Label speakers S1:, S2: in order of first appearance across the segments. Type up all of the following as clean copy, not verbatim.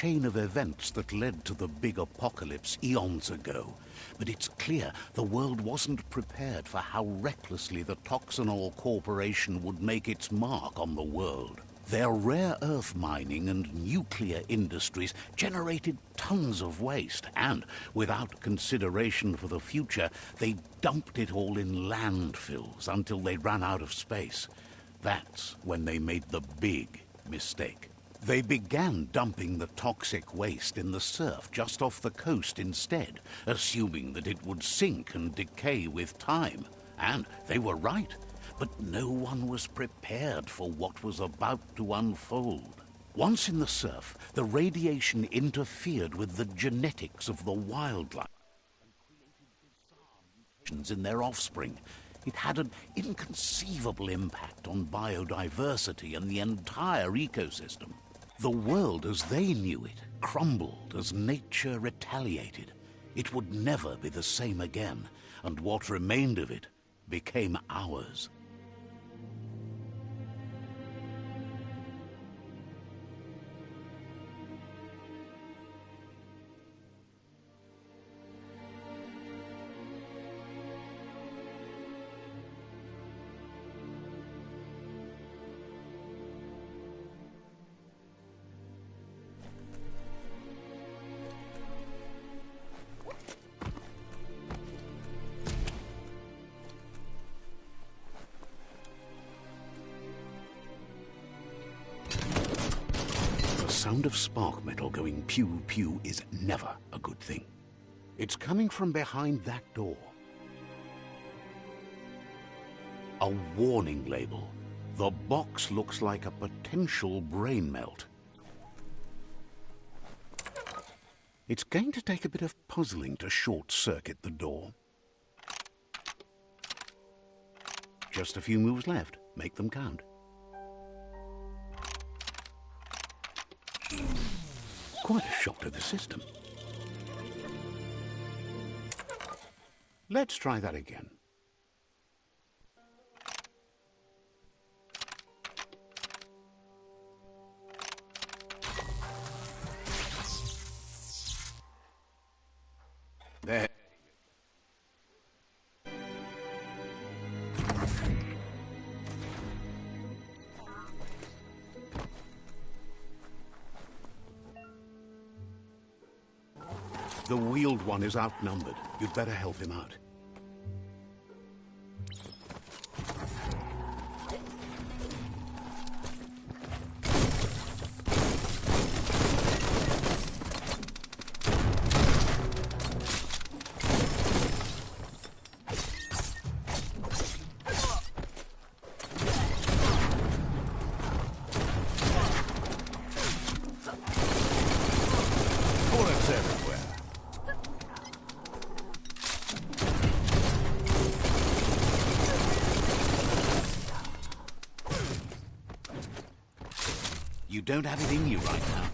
S1: chain of events that led to the big apocalypse eons ago. But it's clear the world wasn't prepared for how recklessly the Toxanol Corporation would make its mark on the world. Their rare earth mining and nuclear industries generated tons of waste, and without consideration for the future, they dumped it all in landfills until they ran out of space. That's when they made the big mistake. They began dumping the toxic waste in the surf just off the coast instead, assuming that it would sink and decay with time. And they were right. But no one was prepared for what was about to unfold. Once in the surf, the radiation interfered with the genetics of the wildlife and created bizarre mutations in their offspring. It had an inconceivable impact on biodiversity and the entire ecosystem. The world as they knew it crumbled as nature retaliated. It would never be the same again, and what remained of it became ours. The sound of spark metal going pew-pew is never a good thing. It's coming from behind that door. A warning label. The box looks like a potential brain melt. It's going to take a bit of puzzling to short-circuit the door. Just a few moves left. Make them count. Quite a shock to the system. Let's try that again. There. The wheeled one is outnumbered. You'd better help him out. Bullets everywhere. You don't have it in you right now.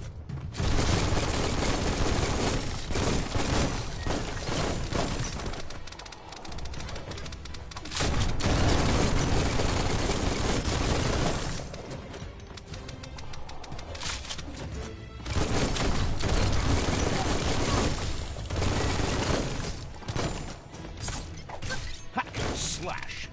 S1: Hack and slash.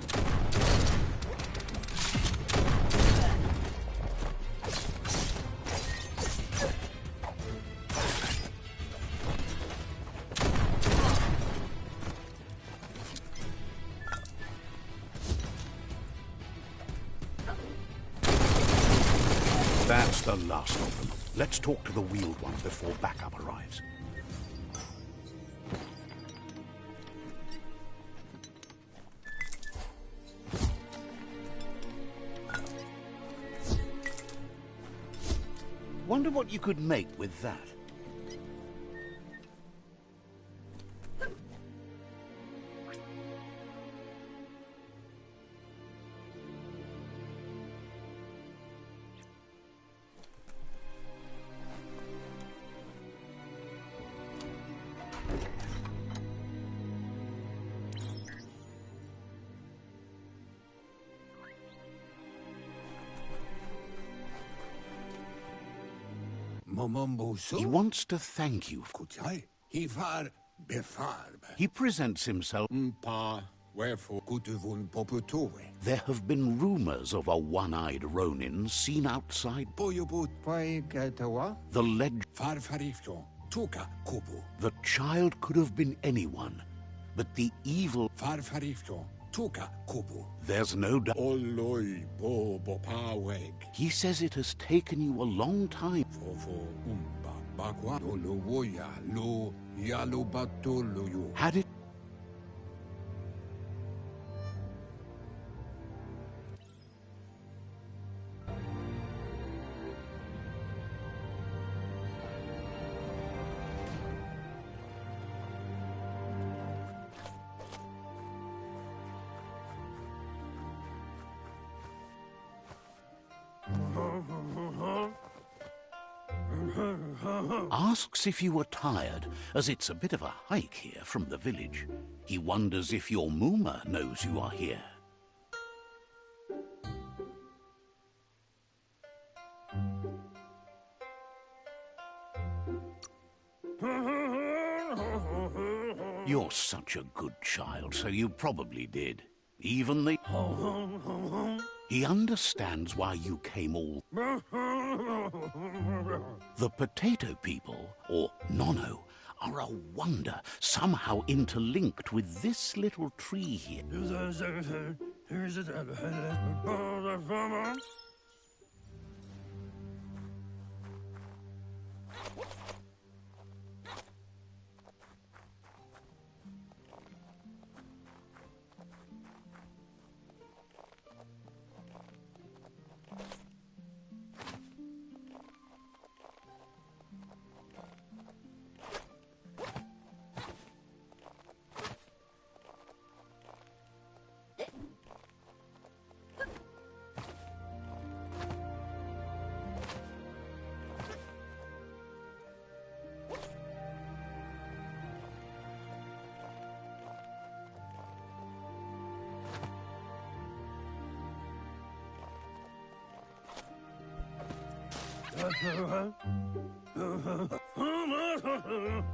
S1: That's the last of them. Let's talk to the wheeled one before backup arrives. Wonder what you could make with that. He wants to thank you. He presents himself. There have been rumors of a one-eyed Ronin seen outside. The The child could have been anyone, but the evil. There's no doubt. He says it has taken you a long time. Had it. Asks if you were tired, as it's a bit of a hike here from the village. He wonders if your Mooma knows you are here. You're such a good child, so you probably did. Even the... He understands why you came all... The potato people, or Nono, are a wonder, somehow interlinked with this little tree here.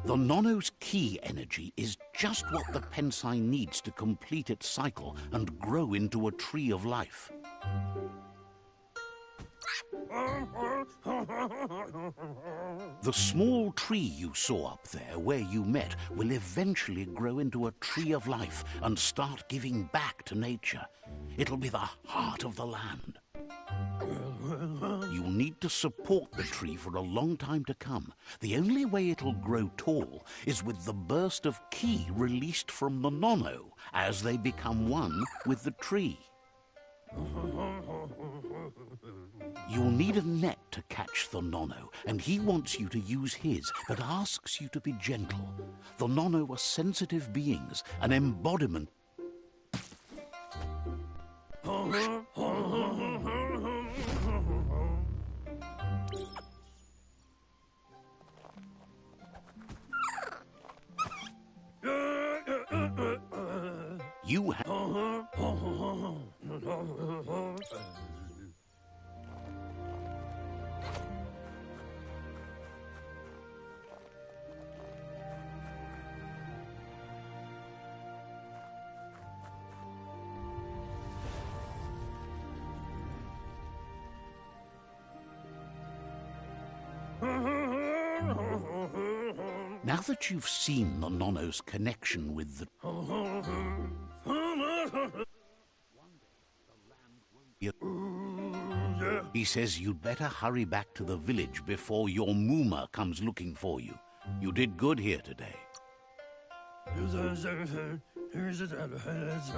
S1: The Nono's key energy is just what the Pensai needs to complete its cycle and grow into a tree of life. The small tree you saw up there where you met will eventually grow into a tree of life and start giving back to nature. It'll be the heart of the land. You'll need to support the tree for a long time to come. The only way it'll grow tall is with the burst of ki released from the Nono as they become one with the tree. You'll need a net to catch the Nono, and he wants you to use his, but asks you to be gentle. The Nono are sensitive beings, an embodiment. You have... Now that you've seen the Nono's connection with the... He says you'd better hurry back to the village before your Mooma comes looking for you. You did good here today.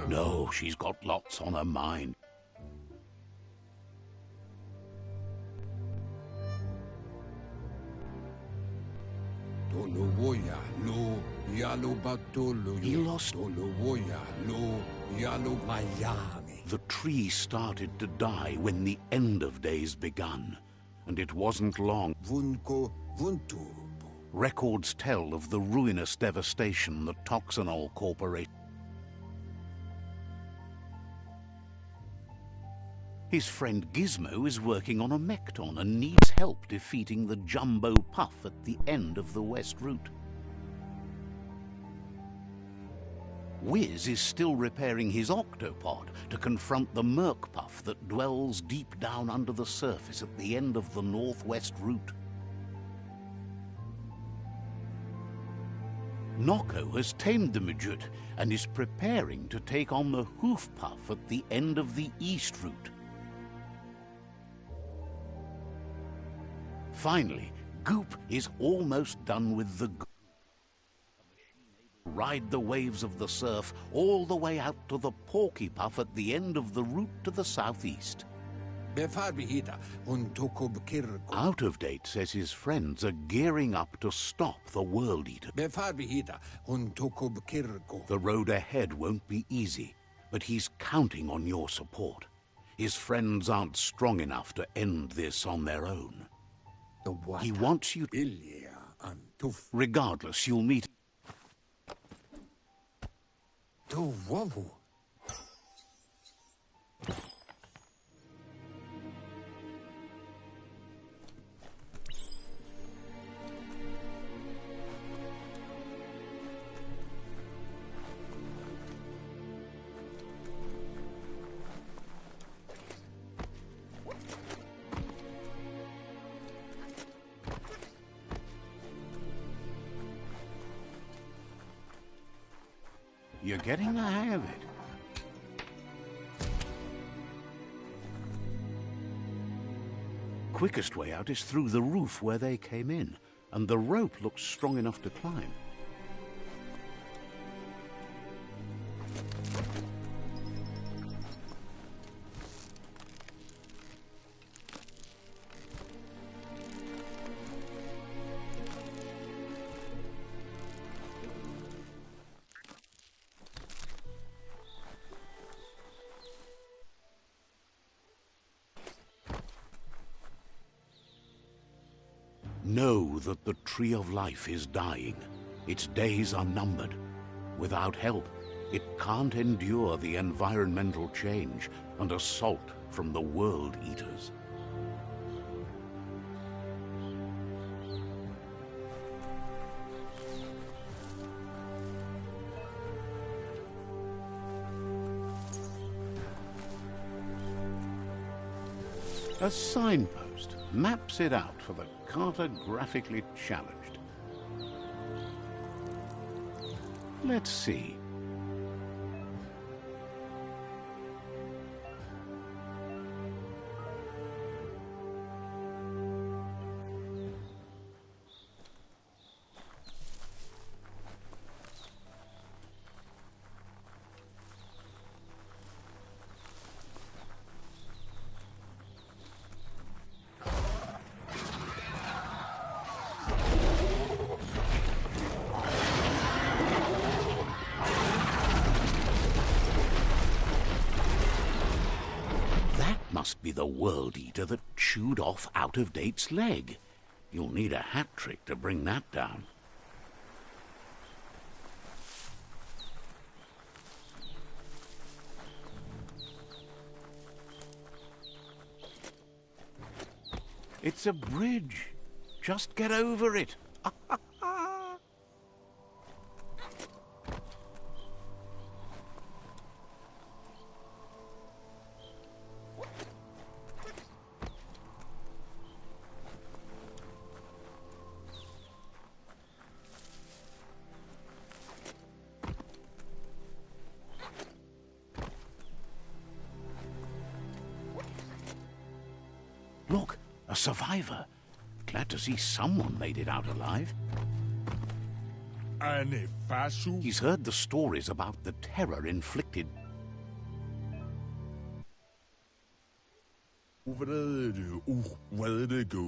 S1: No, she's got lots on her mind. He lost. The tree started to die when the end of days begun, and it wasn't long. Records tell of the ruinous devastation the Toxanol Corporation. His friend Gizmo is working on a Mekton and needs help defeating the Jumbo Puff at the end of the West Route. Wiz is still repairing his octopod to confront the Merc Puff that dwells deep down under the surface at the end of the Northwest Route. Nocco has tamed the Midget and is preparing to take on the Hoof Puff at the end of the East Route. Finally, Goop is almost done with the ride the waves of the surf all the way out to the Porky Puff at the end of the route to the southeast. Out of Date says his friends are gearing up to stop the World Eater. The road ahead won't be easy, but he's counting on your support. His friends aren't strong enough to end this on their own. He wants you to... Regardless, you'll meet... You're getting the hang of it. Quickest way out is through the roof where they came in, and the rope looks strong enough to climb. Know that the Tree of Life is dying. Its days are numbered. Without help, it can't endure the environmental change and assault from the World Eaters. A signpost maps it out for the cartographically challenged. Let's see. Must be the World Eater that chewed off Out of Date's leg. You'll need a hat trick to bring that down. It's a bridge. Just get over it. Look, a survivor. Glad to see someone made it out alive. He's heard the stories about the terror inflicted.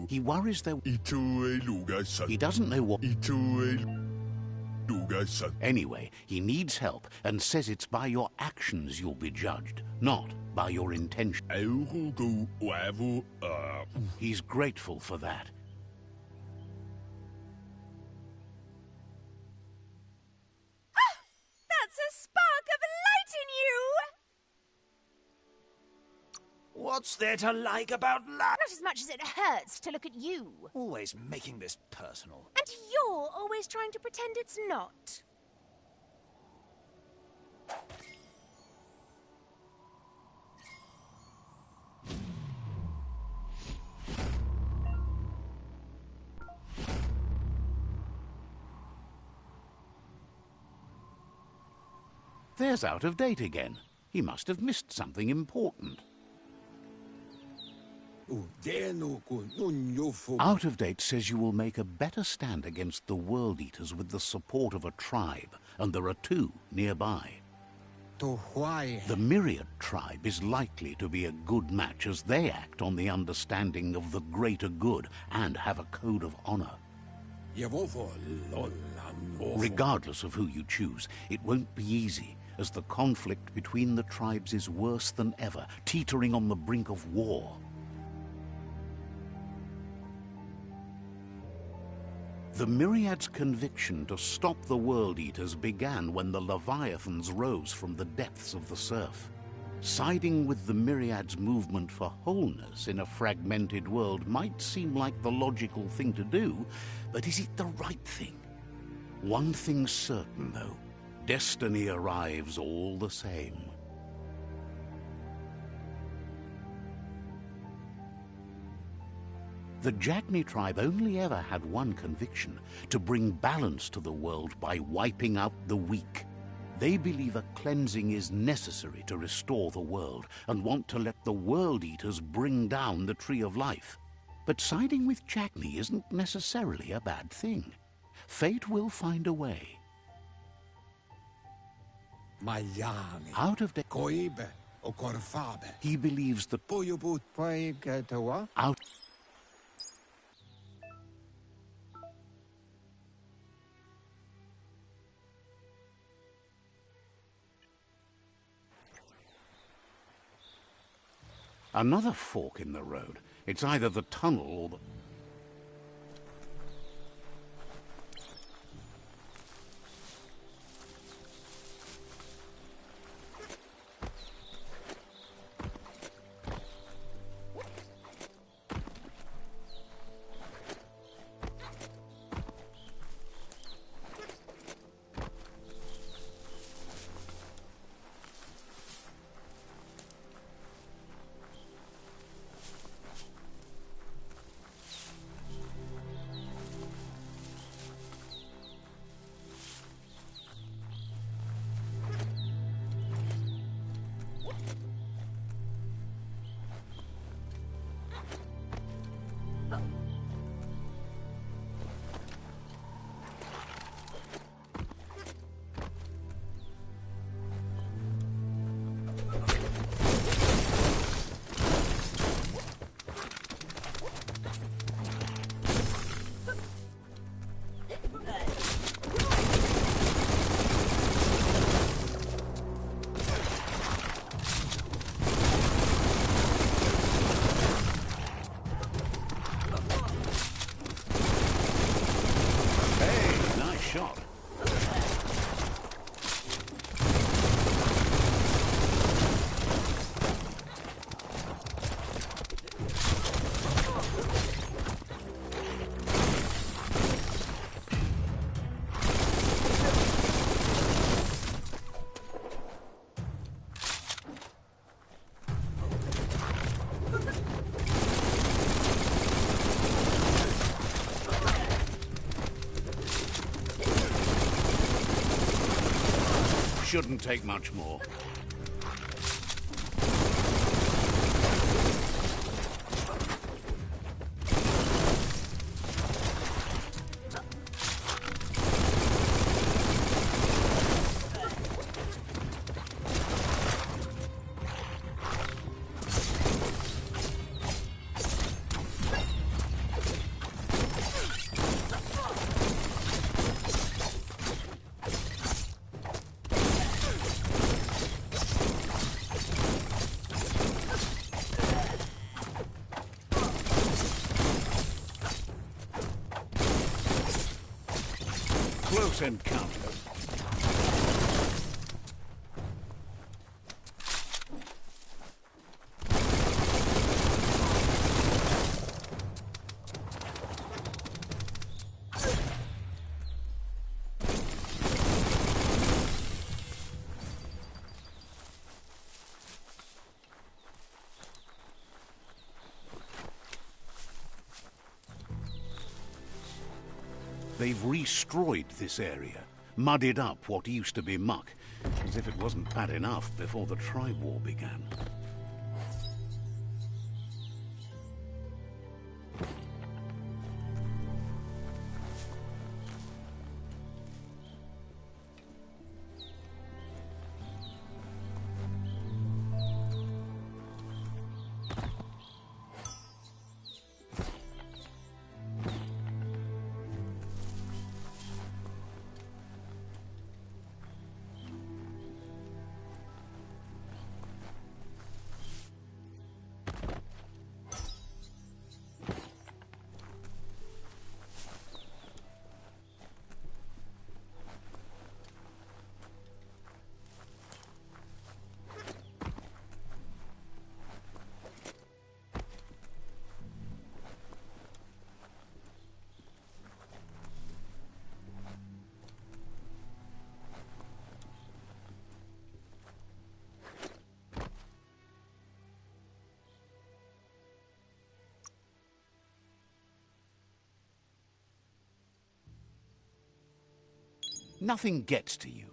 S1: He worries there... He doesn't know what... Anyway, he needs help and says it's by your actions you'll be judged, not by your intention. He's grateful for that.
S2: That's a spark of light in you! What's there to like about life?
S3: Not as much as it hurts to look at you.
S2: Always making this personal.
S3: And you're always trying to pretend it's not.
S1: There's Out of Date again. He must have missed something important. Out of Date says you will make a better stand against the World Eaters with the support of a tribe, and there are two nearby. The Myriad tribe is likely to be a good match as they act on the understanding of the greater good and have a code of honor. Regardless of who you choose, it won't be easy, as the conflict between the tribes is worse than ever, teetering on the brink of war. The Myriad's conviction to stop the World Eaters began when the Leviathans rose from the depths of the surf. Siding with the Myriad's movement for wholeness in a fragmented world might seem like the logical thing to do, but is it the right thing? One thing's certain, though. Destiny arrives all the same. The Jagni tribe only ever had one conviction: to bring balance to the world by wiping out the weak. They believe a cleansing is necessary to restore the world and want to let the World Eaters bring down the Tree of Life. But siding with Jagni isn't necessarily a bad thing. Fate will find a way. Out of Date. He believes that out. Another fork in the road. It's either the tunnel or the... Shouldn't take much more. Close encounter. They've restroyed this area, muddied up what used to be muck, as if it wasn't bad enough before the tribe war began. Nothing gets to you.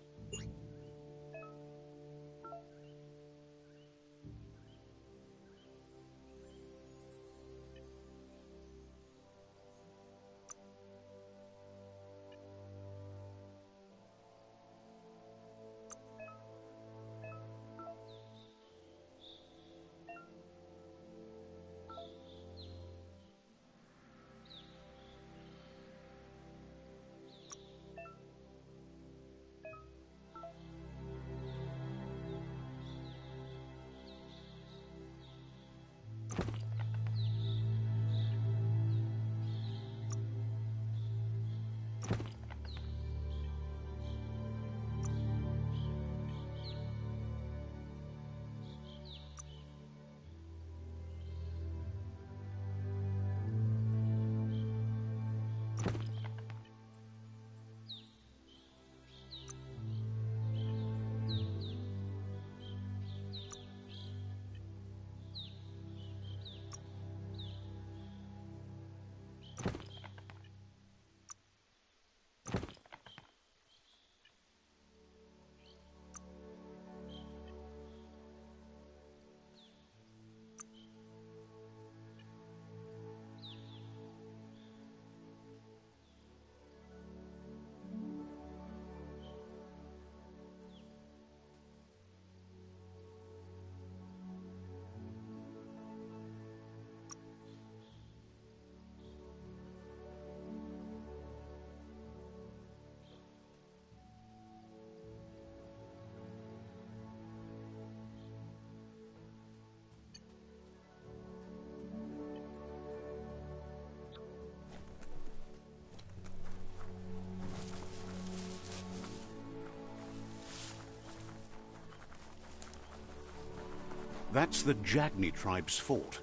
S1: That's the Jagni tribe's fort.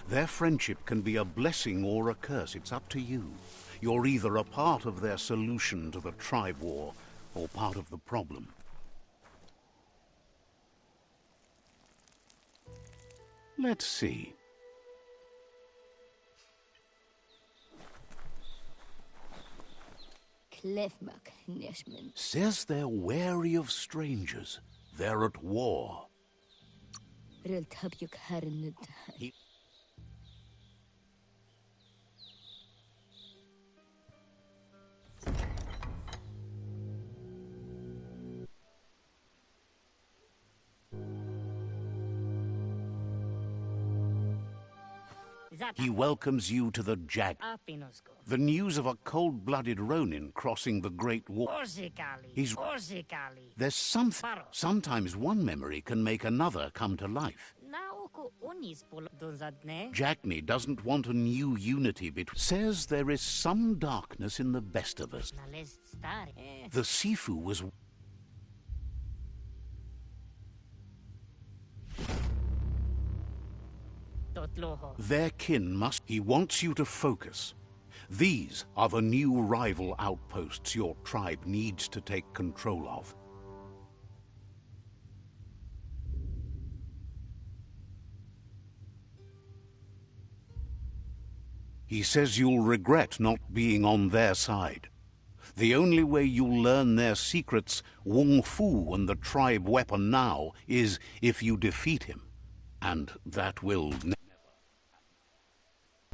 S1: Their friendship can be a blessing or a curse. It's up to you. You're either a part of their solution to the tribe war, or part of the problem. Let's see. Says they're wary of strangers. They're at war. He welcomes you to the Jag. The news of a cold-blooded Ronin crossing the Great Wall. There's something. Sometimes one memory can make another come to life. Jagni doesn't want a new unity between. Says there is some darkness in the best of us. The Sifu was. Their kin must. He wants you to focus. These are the new rival outposts your tribe needs to take control of. He says you'll regret not being on their side. The only way you'll learn their secrets, Wung Fu and the tribe weapon now, is if you defeat him. And that will